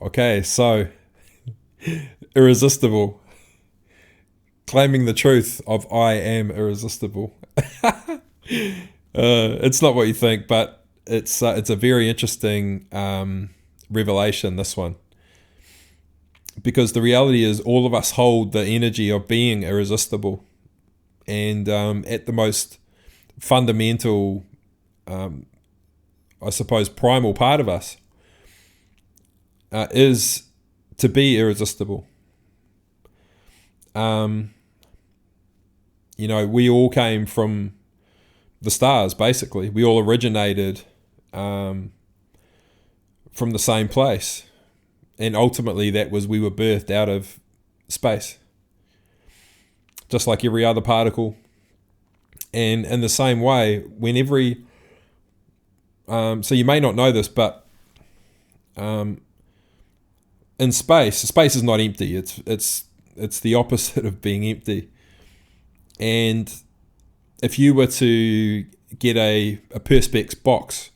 Okay, so irresistible. Claiming the truth of I am irresistible. It's not what you think, but it's a very interesting revelation, this one. Because the reality is all of us hold the energy of being irresistible. And at the most fundamental, I suppose, primal part of us is to be irresistible. We all came from the stars, basically. We all originated from the same place. And ultimately that was we were birthed out of space. Just like every other particle. And in the same way, when every... so you may not know this, but in space is not empty. It's the opposite of being empty. And if you were to get a Perspex box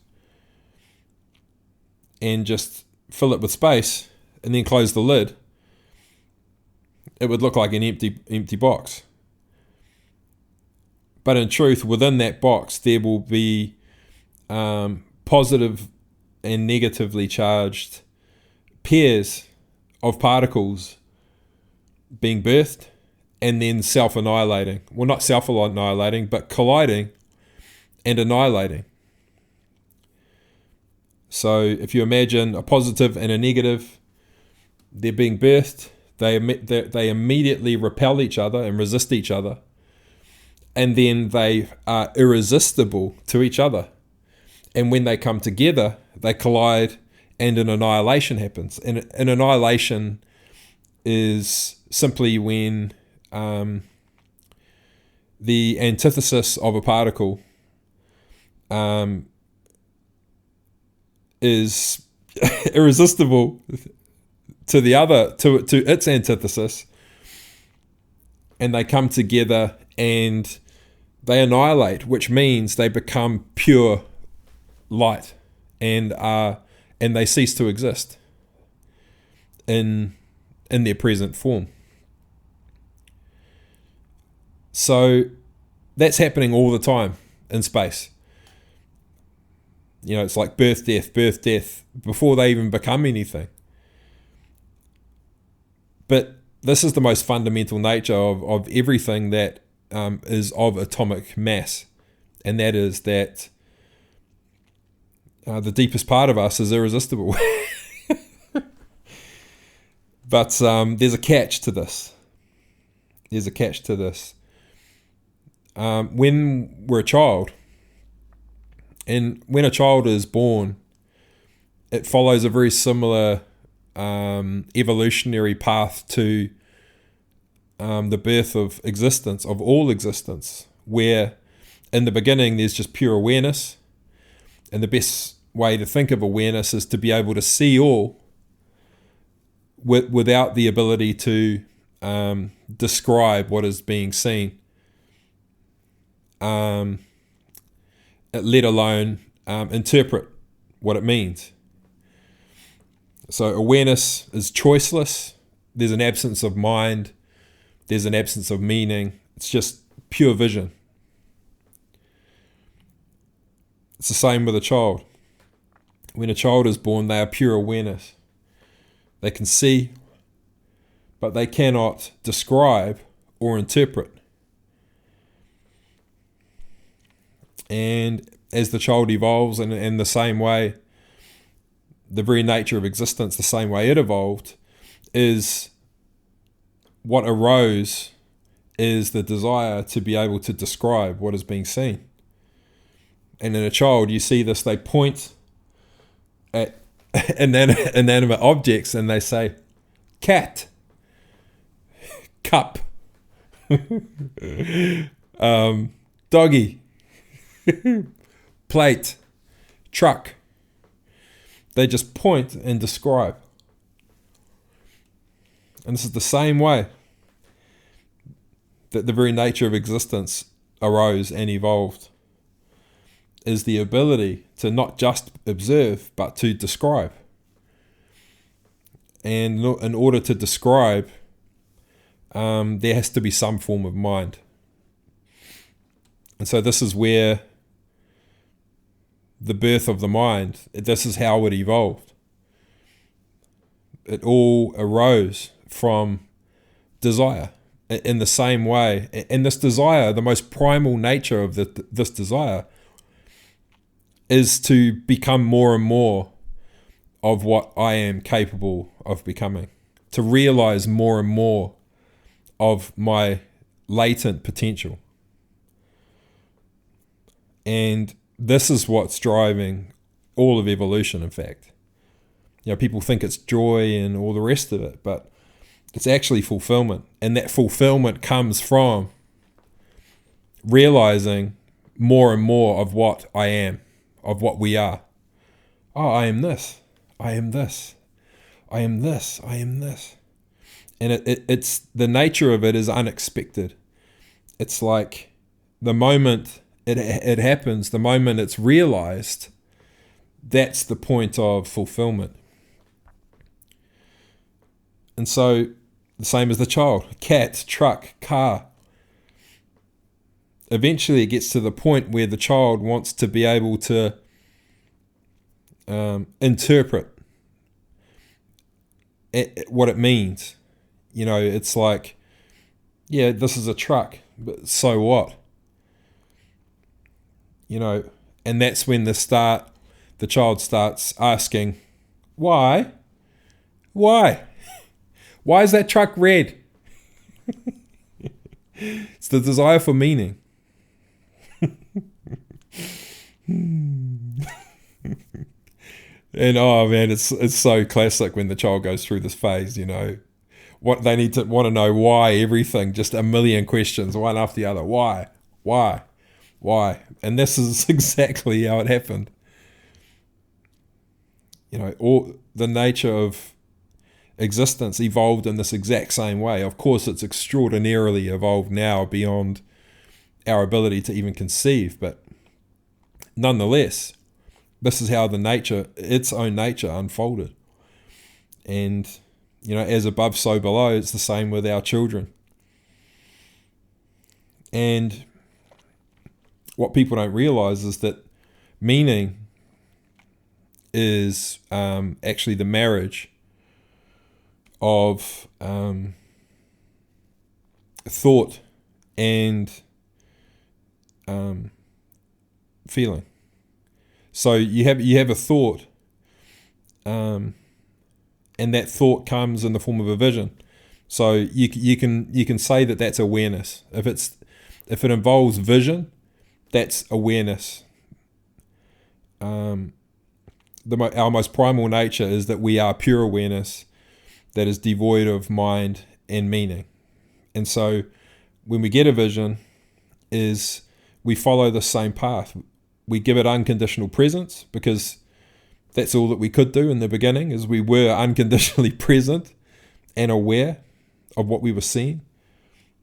and just fill it with space and then close the lid, it would look like an empty box. But in truth, within that box, there will be positive and negatively charged pairs of particles being birthed and then self-annihilating. Well, not self-annihilating, but colliding and annihilating. So if you imagine a positive and a negative, they're being birthed, they immediately repel each other and resist each other. And then they are irresistible to each other. And when they come together, they collide and an annihilation happens. And an annihilation is simply when the antithesis of a particle is irresistible to the other, to its antithesis, and they come together and they annihilate, which means they become pure light and they cease to exist in their present form. So that's happening all the time in space. It's like birth, death, before they even become anything. But this is the most fundamental nature of everything that is of atomic mass. And that is that the deepest part of us is irresistible. But there's a catch to this. When we're a child, and when a child is born, it follows a very similar evolutionary path to the birth of existence, of all existence, where in the beginning there's just pure awareness. And the best way to think of awareness is to be able to see all without the ability to describe what is being seen. Let alone interpret what it means. So awareness is choiceless. There's an absence of mind. There's an absence of meaning. It's just pure vision. It's the same with a child. When a child is born, they are pure awareness. They can see, but they cannot describe or interpret. And as the child evolves in the same way, the very nature of existence, the same way it evolved, is what arose is the desire to be able to describe what is being seen. And in a child, you see this, they point at inanimate objects and they say, cat, cup, doggy, plate, truck. They just point and describe. And this is the same way that the very nature of existence arose and evolved, is the ability to not just observe, but to describe. And in order to describe, there has to be some form of mind. And so this is where the birth of the mind, this is how it evolved. It all arose from desire in the same way. And this desire, the most primal nature of this desire, is to become more and more of what I am capable of becoming, to realize more and more of my latent potential. And this is what's driving all of evolution, in fact. People think it's joy and all the rest of it, but it's actually fulfillment. And that fulfillment comes from realizing more and more of what I am, of what we are. Oh, I am this. I am this. I am this. I am this. And it's the nature of it is unexpected. It's like the moment it happens, the moment it's realized, that's the point of fulfillment. And so, the same as the child, cat, truck, car. Eventually it gets to the point where the child wants to be able to interpret what it means. It's like, yeah, this is a truck, but so what? And that's when the child starts asking, why? Why? Why is that truck red? It's the desire for meaning. And oh man, it's so classic when the child goes through this phase, what they want to know why everything, just a million questions, one after the other. Why? And this is exactly how it happened. All the nature of existence evolved in this exact same way. Of course, it's extraordinarily evolved now beyond our ability to even conceive, but nonetheless, this is how its own nature unfolded. And, as above, so below, it's the same with our children. And what people don't realize is that meaning is actually the marriage of thought and feeling. So you have a thought, and that thought comes in the form of a vision. So you can say that that's awareness. If it involves vision, that's awareness. Our most primal nature is that we are pure awareness that is devoid of mind and meaning. And so when we get a vision, is we follow the same path. We give it unconditional presence, because that's all that we could do in the beginning, is we were unconditionally present and aware of what we were seeing.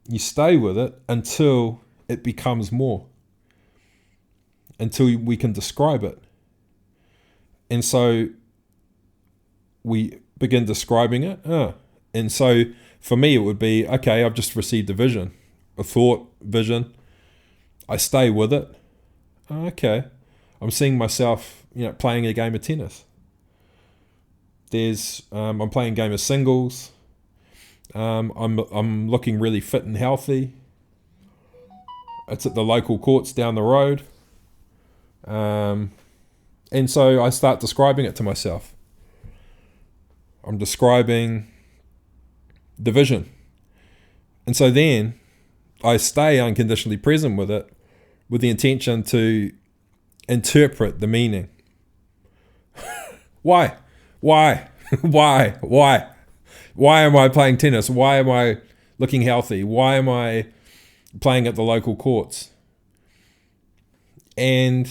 You stay with it until it becomes more, until we can describe it. And so we begin describing it. And so for me, it would be, okay, I've just received a vision, a thought, vision. I stay with it. Okay, I'm seeing myself, playing a game of tennis. I'm playing a game of singles. I'm looking really fit and healthy. It's at the local courts down the road. And so I start describing it to myself. I'm describing the vision. And so then I stay unconditionally present with it, with the intention to interpret the meaning. Why? Why am I playing tennis? Why am I looking healthy? Why am I playing at the local courts? And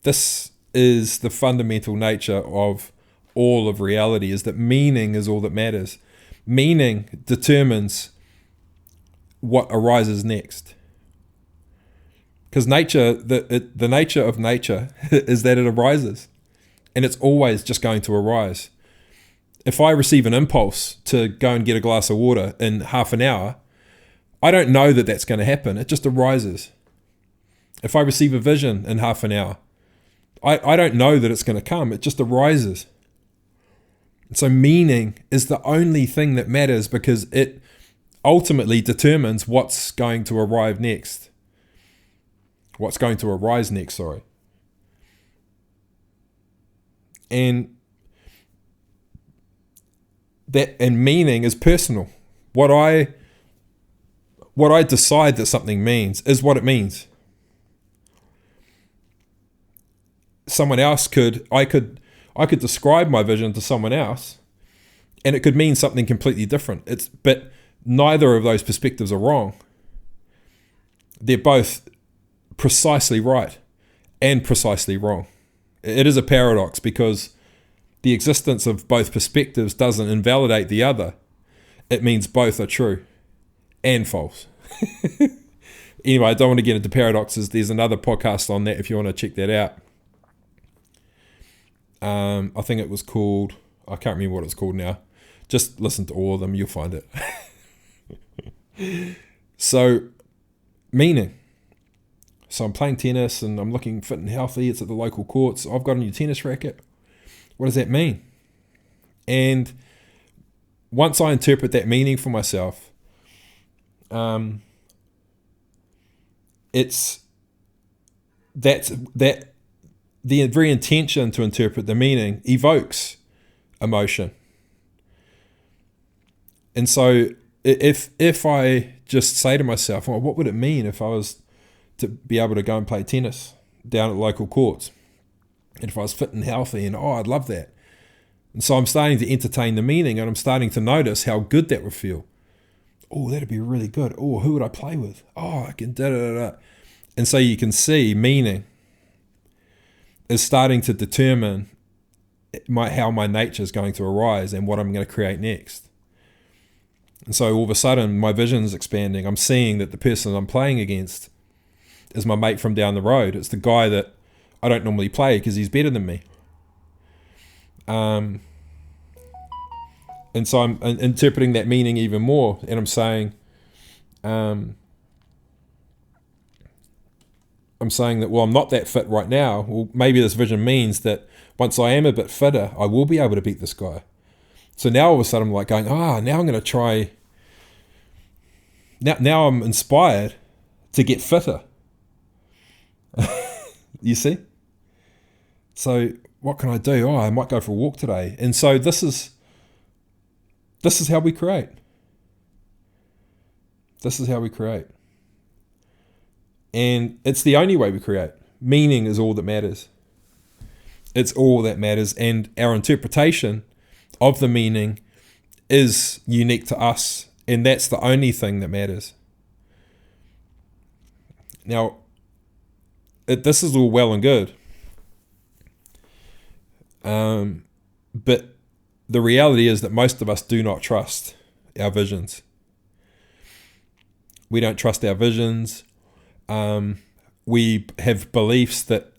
this is the fundamental nature of all of reality, is that meaning is all that matters. Meaning determines what arises next. Because nature, the nature of nature is that it arises. And it's always just going to arise. if I receive an impulse to go and get a glass of water in half an hour, I don't know that that's going to happen. It just arises. If I receive a vision in half an hour, I don't know that it's going to come. It just arises. So meaning is the only thing that matters, because it ultimately determines what's going to arrive next. What's going to arise next, sorry. And meaning is personal. What I decide that something means is what it means. I could describe my vision to someone else, and it could mean something completely different. But neither of those perspectives are wrong. They're both precisely right and precisely wrong. It is a paradox, because the existence of both perspectives doesn't invalidate the other. It means both are true and false. Anyway, I don't want to get into paradoxes. There's another podcast on that if you want to check that out. I think it was called, I can't remember what it's called now. Just listen to all of them, you'll find it. So, meaning. So I'm playing tennis and I'm looking fit and healthy. It's at the local courts. I've got a new tennis racket. What does that mean? And once I interpret that meaning for myself, it's that the very intention to interpret the meaning evokes emotion. And so if I just say to myself, well, what would it mean if I was to be able to go and play tennis down at local courts, and if I was fit and healthy, and I'd love that. And so I'm starting to entertain the meaning, and I'm starting to notice how good that would feel. Oh, that'd be really good. Oh, who would I play with? Oh, I can da-da-da-da. And so you can see meaning is starting to determine how my nature is going to arise and what I'm going to create next. And so all of a sudden, my vision is expanding. I'm seeing that the person I'm playing against is my mate from down the road. It's the guy that I don't normally play because he's better than me. And so I'm interpreting that meaning even more, and I'm saying, I'm saying that, well, I'm not that fit right now. Well, maybe this vision means that once I am a bit fitter, I will be able to beat this guy. So now all of a sudden I'm like going, now I'm going to try. Now I'm inspired to get fitter. You see? So what can I do? I might go for a walk today. And so this is how we create. This is how we create. And it's the only way we create. Meaning is all that matters. It's all that matters. And our interpretation of the meaning is unique to us. And that's the only thing that matters. Now, this is all well and good. But the reality is that most of us do not trust our visions. We don't trust our visions. We have beliefs that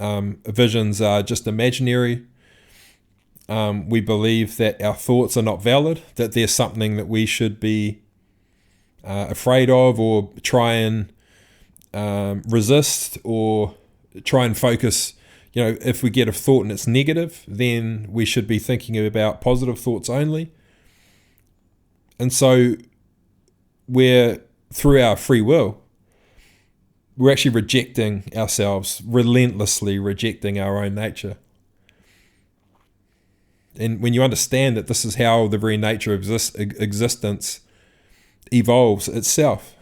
visions are just imaginary. We believe that our thoughts are not valid, that there's something that we should be afraid of, or try and resist, or try and focus. If we get a thought and it's negative, then we should be thinking about positive thoughts only. And so through our free will, we're actually rejecting ourselves, relentlessly rejecting our own nature. And when you understand that this is how the very nature of existence evolves itself,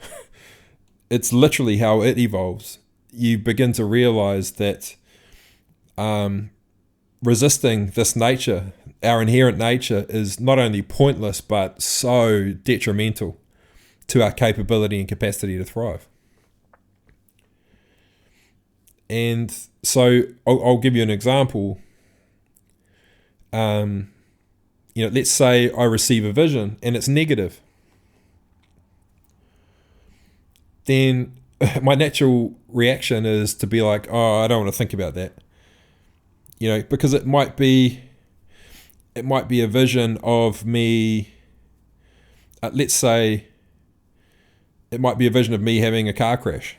it's literally how it evolves, you begin to realize that resisting this nature, our inherent nature, is not only pointless but so detrimental to our capability and capacity to thrive. And so I'll give you an example. Let's say I receive a vision and it's negative. Then my natural reaction is to be like, I don't want to think about that. Because it might be It might be a vision of me, let's say, it might be a vision of me having a car crash.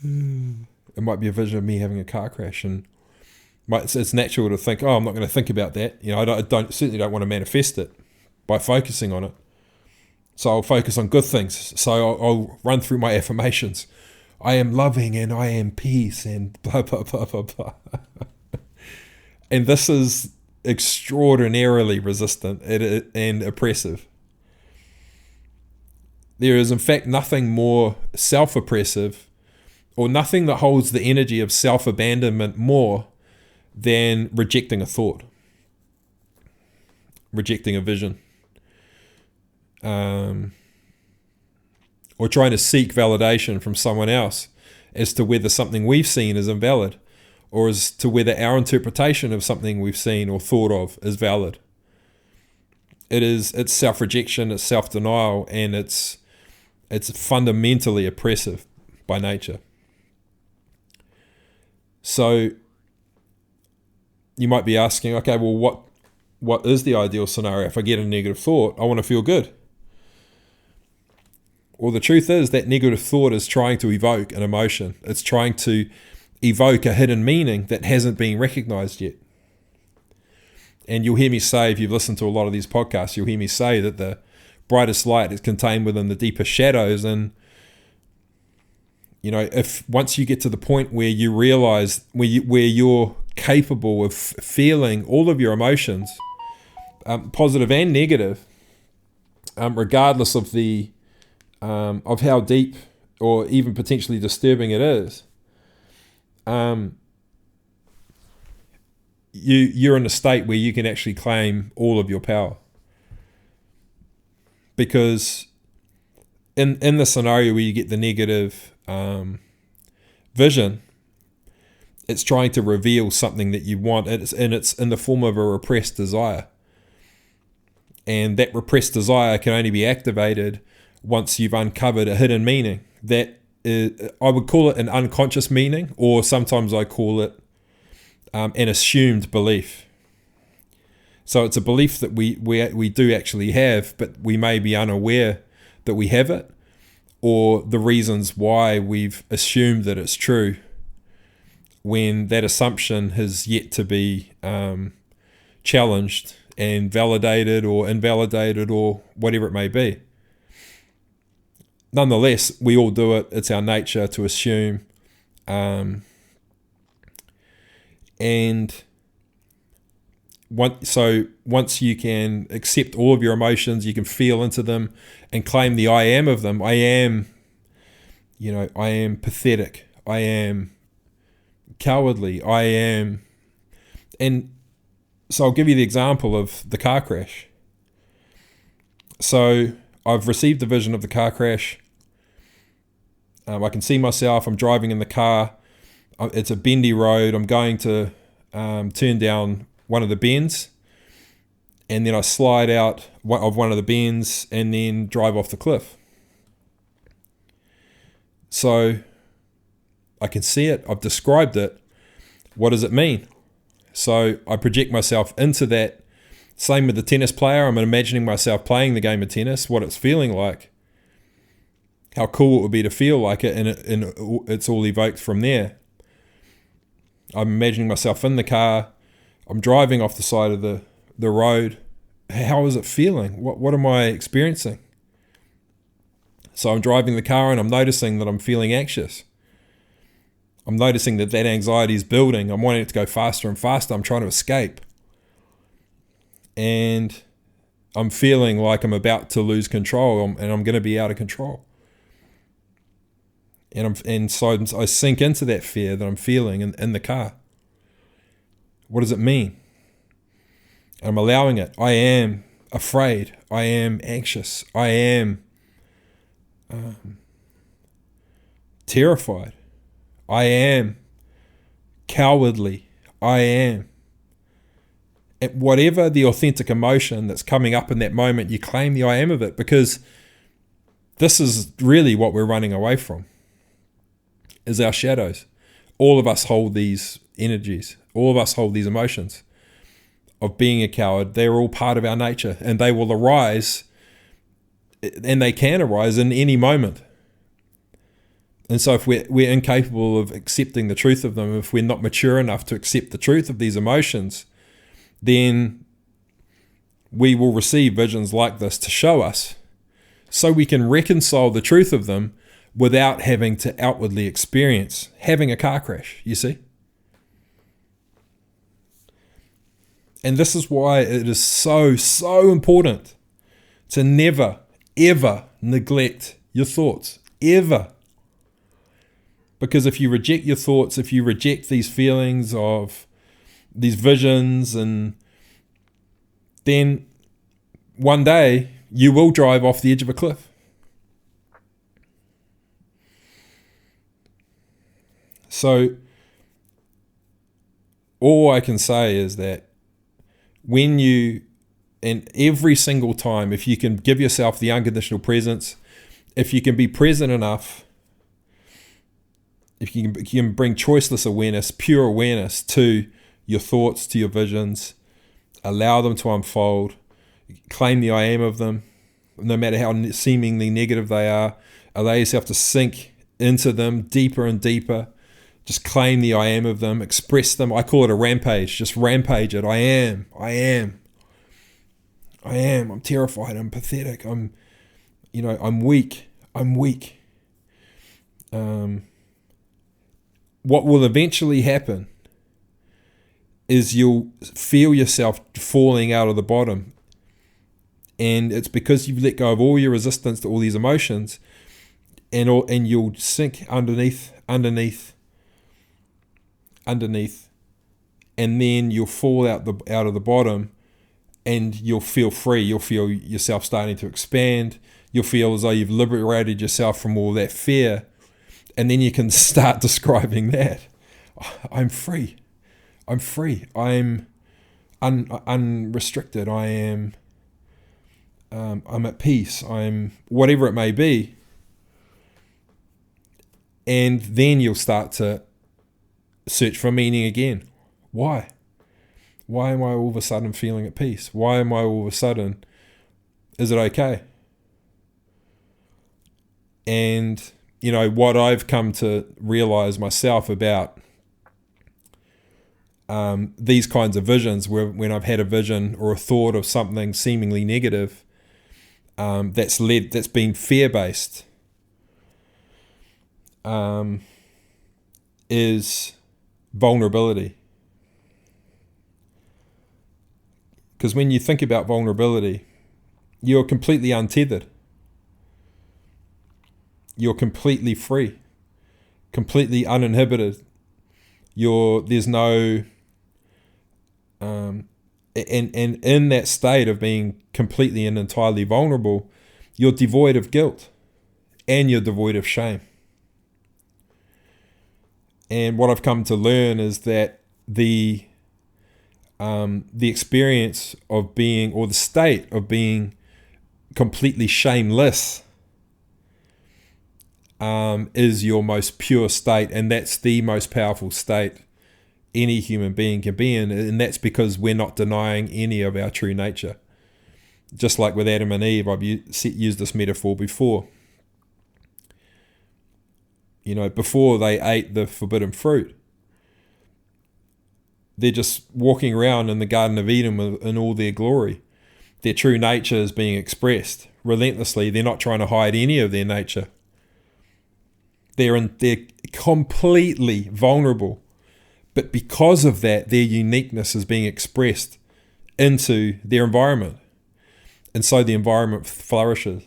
It might be a vision of me having a car crash, and it's natural to think, oh, I'm not going to think about that. I certainly don't want to manifest it by focusing on it. So I'll focus on good things. So I'll run through my affirmations. I am loving and I am peace and blah, blah, blah, blah, blah. And this is extraordinarily resistant and oppressive. There is, in fact, nothing more self-oppressive, or nothing that holds the energy of self-abandonment more than rejecting a thought, rejecting a vision, or trying to seek validation from someone else as to whether something we've seen is invalid, or as to whether our interpretation of something we've seen or thought of is valid. It's self-rejection, it's self-denial, and it's fundamentally oppressive by nature. So you might be asking, okay, well, what is the ideal scenario? If I get a negative thought, I want to feel good. Well, the truth is that negative thought is trying to evoke an emotion. It's trying to evoke a hidden meaning that hasn't been recognized yet. And you'll hear me say, if you've listened to a lot of these podcasts, you'll hear me say that the brightest light is contained within the deepest shadows. And if once you get to the point where you realize where you're capable of feeling all of your emotions, positive and negative, regardless of of how deep or even potentially disturbing it is, you're in a state where you can actually claim all of your power. Because in the scenario where you get the negative vision, it's trying to reveal something that you want, it's in the form of a repressed desire. And that repressed desire can only be activated once you've uncovered a hidden meaning. That is, I would call it an unconscious meaning, or sometimes I call it an assumed belief. So it's a belief that we do actually have, but we may be unaware that we have it, or the reasons why we've assumed that it's true, when that assumption has yet to be challenged and validated or invalidated or whatever it may be. Nonetheless, we all do it. It's our nature to assume. And once you can accept all of your emotions, you can feel into them and claim the I am of them. I am pathetic. I am cowardly. And so I'll give you the example of the car crash. So I've received the vision of the car crash. I can see myself. I'm driving in the car. It's a bendy road. I'm going to turn down one of the bends, and then I slide out of one of the bends and then drive off the cliff. So I can see it. I've described it. What does it mean? So I project myself into that. Same with the tennis player. I'm imagining myself playing the game of tennis, what it's feeling like, how cool it would be to feel like it, and it's all evoked from there. I'm imagining myself in the car. I'm driving off the side of the road. How is it feeling? What am I experiencing? So I'm driving the car and I'm noticing that I'm feeling anxious. I'm noticing that anxiety is building. I'm wanting it to go faster and faster. I'm trying to escape. And I'm feeling like I'm about to lose control, and I'm going to be out of control. And so I sink into that fear that I'm feeling in the car. What does it mean? I'm allowing it. I am afraid. I am anxious. I am terrified. I am cowardly. I am. Whatever the authentic emotion that's coming up in that moment, you claim the I am of it, because this is really what we're running away from, is our shadows. All of us hold these energies. All of us hold these emotions of being a coward. They're all part of our nature, and they will arise, and they can arise in any moment. And so if we're incapable of accepting the truth of them, if we're not mature enough to accept the truth of these emotions, then we will receive visions like this to show us, so we can reconcile the truth of them without having to outwardly experience having a car crash, you see? And this is why it is so, so important to never, ever neglect your thoughts, ever. Because if you reject your thoughts, if you reject these feelings of these visions, and then one day you will drive off the edge of a cliff. So all I can say is that when you, and every single time, if you can give yourself the unconditional presence, if you can be present enough, if you can bring choiceless awareness, pure awareness to your thoughts, to your visions, allow them to unfold, claim the I am of them, no matter how seemingly negative they are, allow yourself to sink into them deeper and deeper. Just claim the I am of them, express them. I call it a rampage. Just rampage it. I am. I'm terrified. I'm pathetic. I'm weak. What will eventually happen is you'll feel yourself falling out of the bottom. And it's because you've let go of all your resistance to all these emotions, and you'll sink underneath, and then you'll fall out of the bottom, and you'll feel free. You'll feel yourself starting to expand. You'll feel as though you've liberated yourself from all that fear, and then you can start describing that. I'm free. I'm unrestricted. I'm at peace. I'm whatever it may be. And then you'll start to search for meaning again. Why? Why am I all of a sudden feeling at peace? Why am I all of a sudden, is it okay? And, what I've come to realize myself about these kinds of visions, when I've had a vision or a thought of something seemingly negative, that's been fear-based, is vulnerability. Because when you think about vulnerability, you're completely untethered. You're completely free, completely uninhibited. There's no, and in that state of being completely and entirely vulnerable, you're devoid of guilt and you're devoid of shame. And what I've come to learn is that the experience of being, or the state of being completely shameless, is your most pure state, and that's the most powerful state any human being can be in, and that's because we're not denying any of our true nature. Just like with Adam and Eve, I've used this metaphor before. Before they ate the forbidden fruit, they're just walking around in the Garden of Eden in all their glory. Their true nature is being expressed relentlessly. They're not trying to hide any of their nature. They're completely vulnerable. But because of that, their uniqueness is being expressed into their environment. And so the environment flourishes.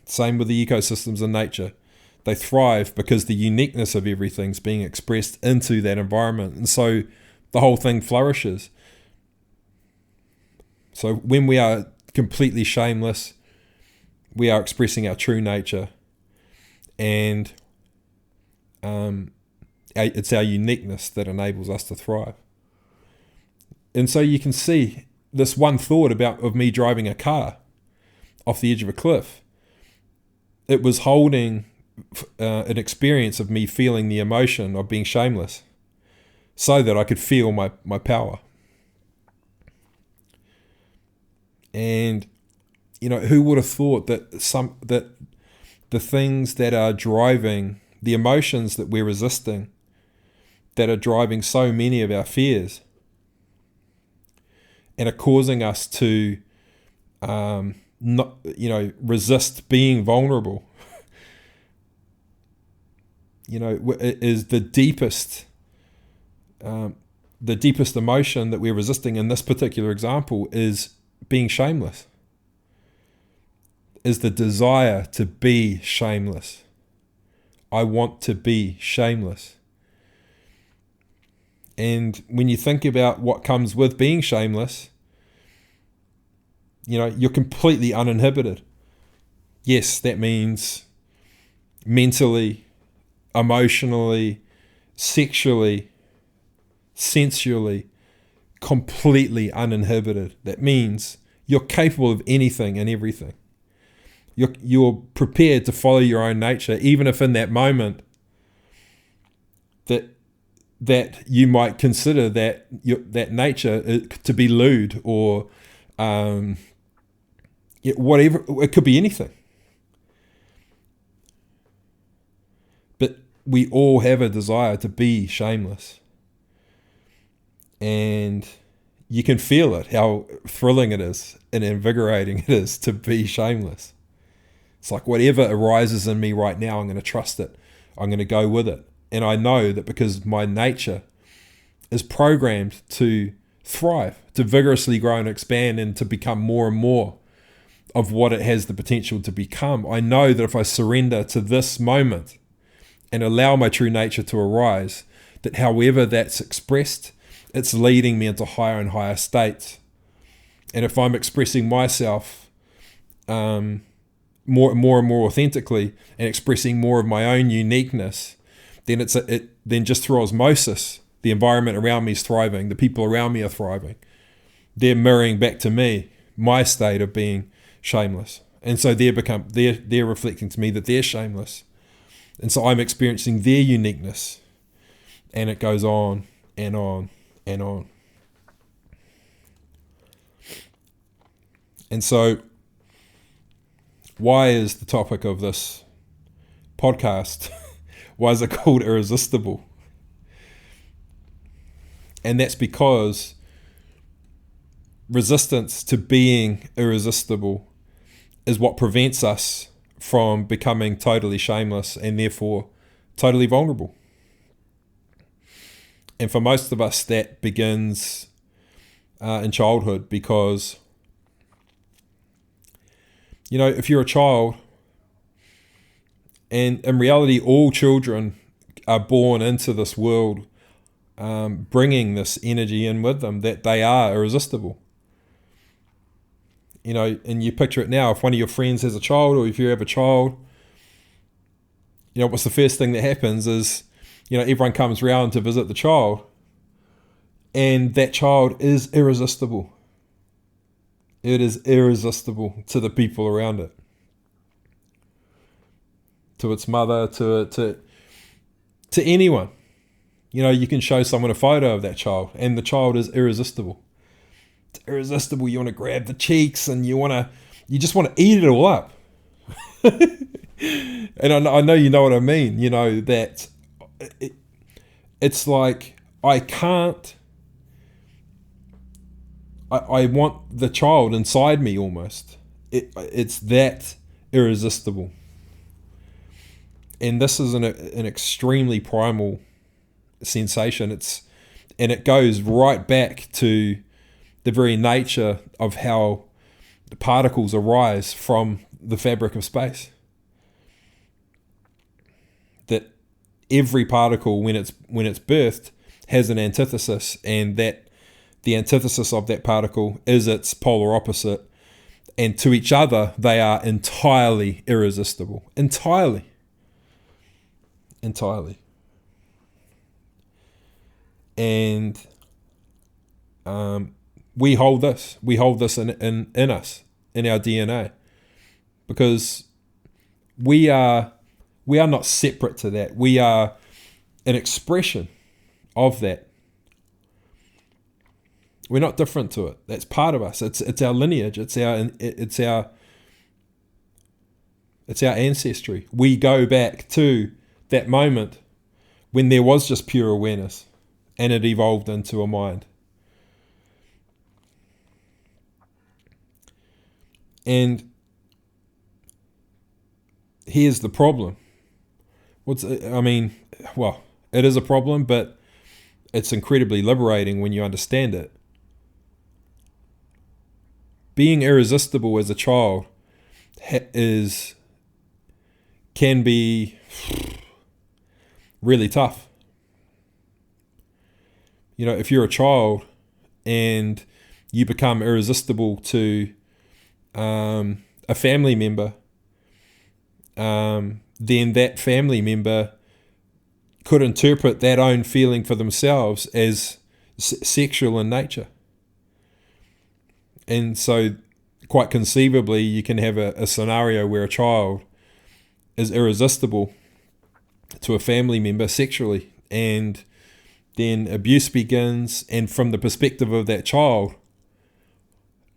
Same with the ecosystems in nature. They thrive because the uniqueness of everything's being expressed into that environment. And so the whole thing flourishes. So when we are completely shameless, we are expressing our true nature. And it's our uniqueness that enables us to thrive. And so you can see this one thought of me driving a car off the edge of a cliff. It was holding an experience of me feeling the emotion of being shameless so that I could feel my power. And, who would have thought that the things that are driving the emotions that we're resisting, that are driving so many of our fears and are causing us to not, resist being vulnerable, is the deepest emotion that we're resisting in this particular example is being shameless, is the desire to be shameless. I want to be shameless. And when you think about what comes with being shameless, you're completely uninhibited. Yes, that means mentally, emotionally, sexually, sensually, completely uninhibited. That means you're capable of anything and everything. You're prepared to follow your own nature, even if in that moment that you might consider that nature to be lewd or whatever. It could be anything. But we all have a desire to be shameless. And you can feel it, how thrilling it is and invigorating it is to be shameless. It's like whatever arises in me right now, I'm going to trust it. I'm going to go with it. And I know that because my nature is programmed to thrive, to vigorously grow and expand and to become more and more of what it has the potential to become. I know that if I surrender to this moment and allow my true nature to arise, that however that's expressed, it's leading me into higher and higher states. And if I'm expressing myself more and more authentically and expressing more of my own uniqueness, then then just through osmosis, the environment around me is thriving, the people around me are thriving. They're mirroring back to me my state of being shameless. And so they're reflecting to me that they're shameless. And so I'm experiencing their uniqueness. And it goes on and on and on. And so why is the topic of this podcast, why is it called Irresistible? And that's because resistance to being irresistible is what prevents us from becoming totally shameless and therefore totally vulnerable. And for most of us, that begins in childhood because, if you're a child, and in reality, all children are born into this world bringing this energy in with them, that they are irresistible. And you picture it now, if one of your friends has a child or if you have a child, what's the first thing that happens is, everyone comes around to visit the child and that child is irresistible. It is irresistible to the people around it, to its mother, to anyone. You can show someone a photo of that child and the child is irresistible. It's irresistible. You want to grab the cheeks and you just want to eat it all up. And I know you know what I mean. That it's like I want the child inside me almost. It's that irresistible. And this is an extremely primal sensation. And it goes right back to the very nature of how the particles arise from the fabric of space. That every particle, when it's birthed, has an antithesis, and that the antithesis of that particle is its polar opposite, and to each other they are entirely irresistible. Entirely. And we hold this in us, in our DNA, because we are We are not separate to that. We are an expression of that. We're not different to it. That's part of us. It's our lineage. It's our ancestry. We go back to that moment when there was just pure awareness and it evolved into a mind. And here's the problem. It is a problem, but it's incredibly liberating when you understand it. Being irresistible as a child can be really tough. If you're a child and you become irresistible to a family member, then that family member could interpret that own feeling for themselves as sexual in nature. And so quite conceivably, you can have a scenario where a child is irresistible to a family member sexually, and then abuse begins, and from the perspective of that child,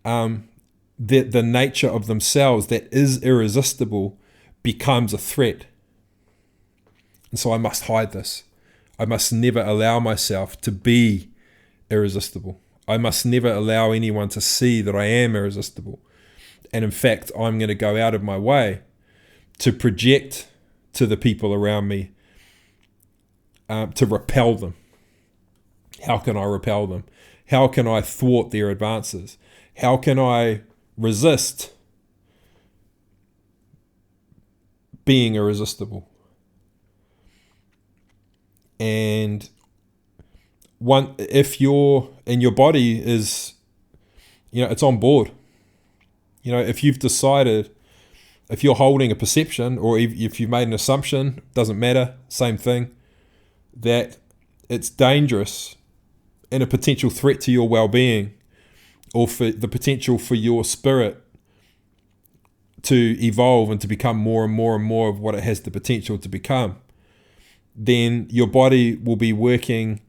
the nature of themselves that is irresistible becomes a threat. And so I must hide this. I must never allow myself to be irresistible. I must never allow anyone to see that I am irresistible. And in fact, I'm going to go out of my way to project to the people around me, to repel them. How can I repel them? How can I thwart their advances? How can I resist being irresistible? And if your body is, it's on board. If you've decided, if you're holding a perception, or if you've made an assumption, doesn't matter, same thing, that it's dangerous and a potential threat to your well-being, or for the potential for your spirit to evolve and to become more and more and more of what it has the potential to become, then your body will be working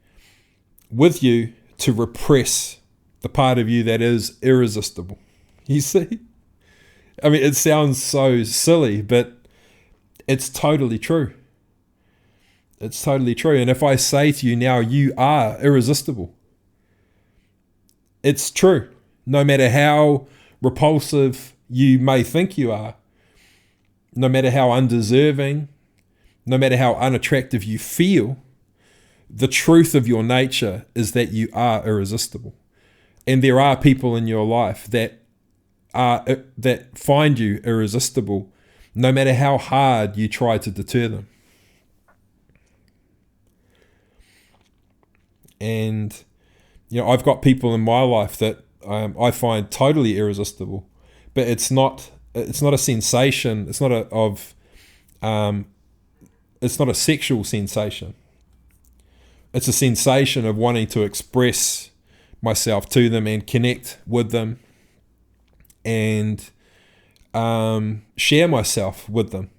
with you to repress the part of you that is irresistible. You see? I mean, it sounds so silly, but it's totally true. It's totally true. And if I say to you now, you are irresistible, it's true. No matter how repulsive you may think you are, no matter how undeserving, no matter how unattractive you feel, the truth of your nature is that you are irresistible. And there are people in your life that find you irresistible, no matter how hard you try to deter them. And I've got people in my life that I find totally irresistible, but it's not a sensation. It's not a sexual sensation. It's a sensation of wanting to express myself to them and connect with them and share myself with them.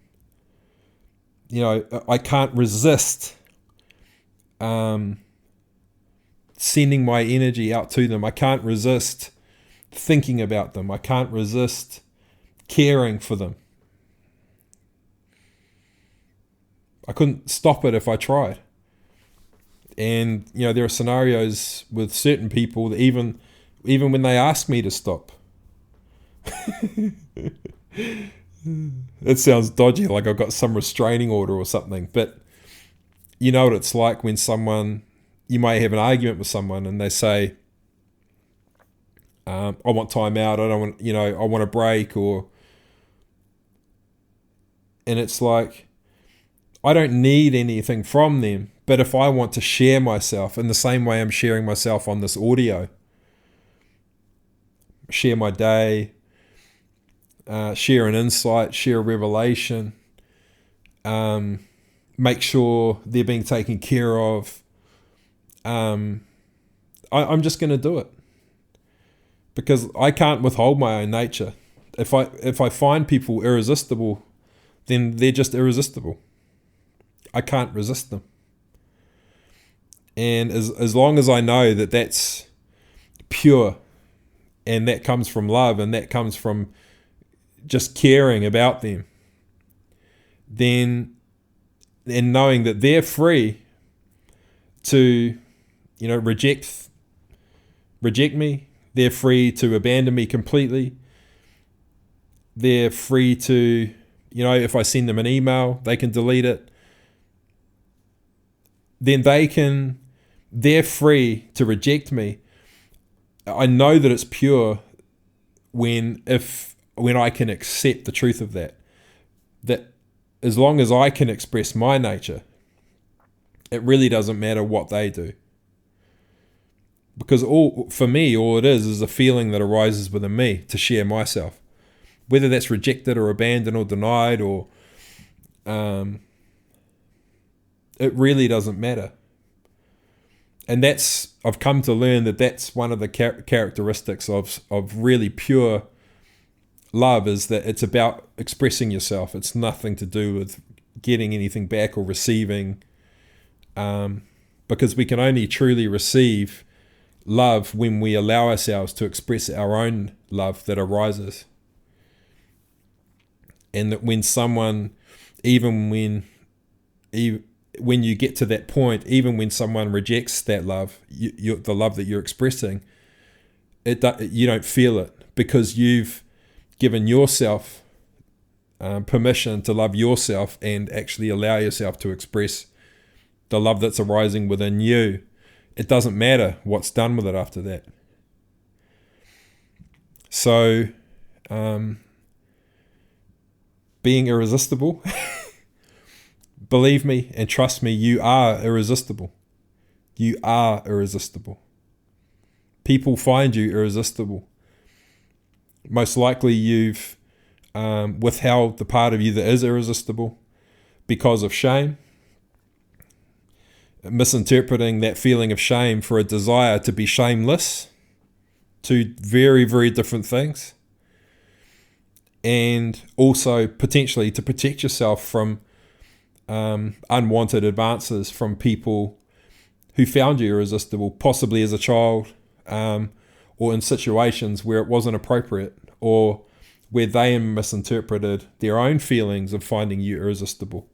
I can't resist sending my energy out to them. I can't resist thinking about them. I can't resist caring for them. I couldn't stop it if I tried. And there are scenarios with certain people that even when they ask me to stop, it sounds dodgy, like I've got some restraining order or something. But you know what it's like when you may have an argument with someone and they say, I want time out. I don't want, I want a break, and it's like, I don't need anything from them. But if I want to share myself in the same way I'm sharing myself on this audio, share my day, share an insight, share a revelation, make sure they're being taken care of, I'm just going to do it. Because I can't withhold my own nature. If I find people irresistible, then they're just irresistible. I can't resist them. And as long as I know that that's pure, and that comes from love, and that comes from just caring about them, then, and knowing that they're free to, reject me, they're free to abandon me completely, they're free to, if I send them an email, they can delete it, then they're free to reject me. I know that it's pure when I can accept the truth of that as long as I can express my nature, it really doesn't matter what they do. Because for me, all it is a feeling that arises within me to share myself. Whether that's rejected or abandoned or denied, or it really doesn't matter. And I've come to learn that that's one of the characteristics of really pure love, is that it's about expressing yourself. It's nothing to do with getting anything back or receiving, because we can only truly receive love when we allow ourselves to express our own love that arises. And that when someone, even when you get to that point, even when someone rejects that love, the love that you're expressing, you don't feel it, because you've given yourself permission to love yourself and actually allow yourself to express the love that's arising within you. It doesn't matter what's done with it after that. So, being irresistible, believe me and trust me, you are irresistible. You are irresistible. People find you irresistible. Most likely you've withheld the part of you that is irresistible because of shame, misinterpreting that feeling of shame for a desire to be shameless. Two very, very different things. And also potentially to protect yourself from unwanted advances from people who found you irresistible, possibly as a child, or in situations where it wasn't appropriate, or where they misinterpreted their own feelings of finding you irresistible.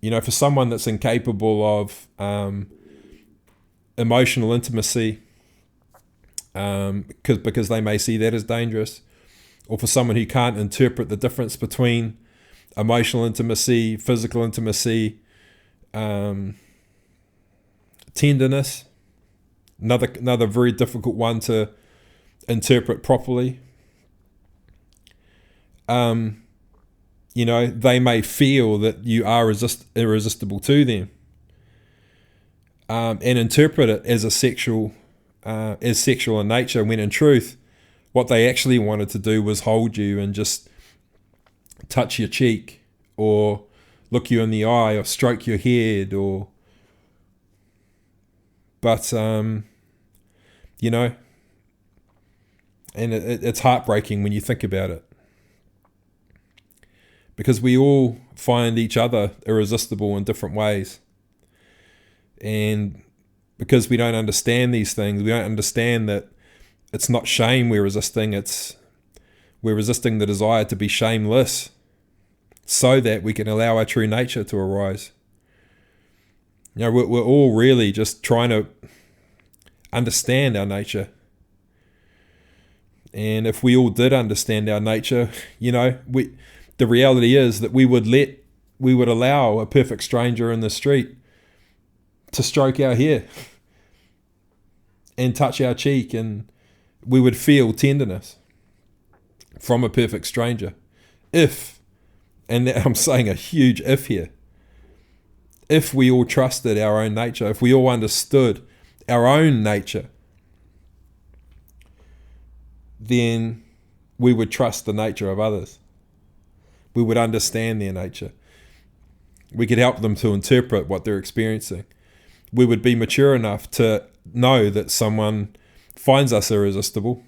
For someone that's incapable of emotional intimacy, because they may see that as dangerous, or for someone who can't interpret the difference between emotional intimacy, physical intimacy, tenderness, another very difficult one to interpret properly. They may feel that you are irresistible to them, and interpret it as sexual in nature, when in truth, what they actually wanted to do was hold you and just touch your cheek, or look you in the eye, or stroke your head, and it's heartbreaking when you think about it, because we all find each other irresistible in different ways. And because we don't understand these things, we don't understand that it's not shame we're resisting, we're resisting the desire to be shameless, so that we can allow our true nature to arise. We're all really just trying to understand our nature. And if we all did understand our nature, the reality is that we would allow a perfect stranger in the street to stroke our hair and touch our cheek, and we would feel tenderness from a perfect stranger. And I'm saying a huge if here, if we all trusted our own nature, if we all understood our own nature, then we would trust the nature of others. We would understand their nature. We could help them to interpret what they're experiencing. We would be mature enough to know that someone finds us irresistible,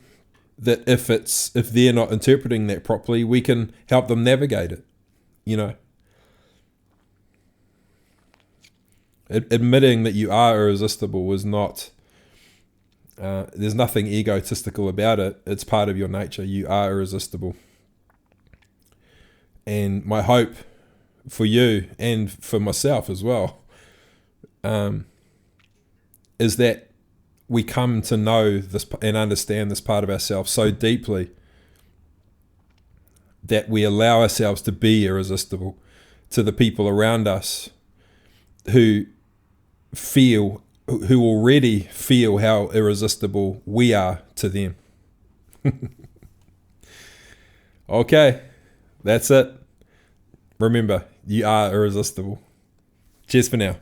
that if they're not interpreting that properly, we can help them navigate it, Admitting that you are irresistible is not, there's nothing egotistical about it. It's part of your nature. You are irresistible. And my hope for you and for myself as well is that we come to know this and understand this part of ourselves so deeply that we allow ourselves to be irresistible to the people around us who already feel how irresistible we are to them. Okay, that's it. Remember, you are irresistible. Cheers for now.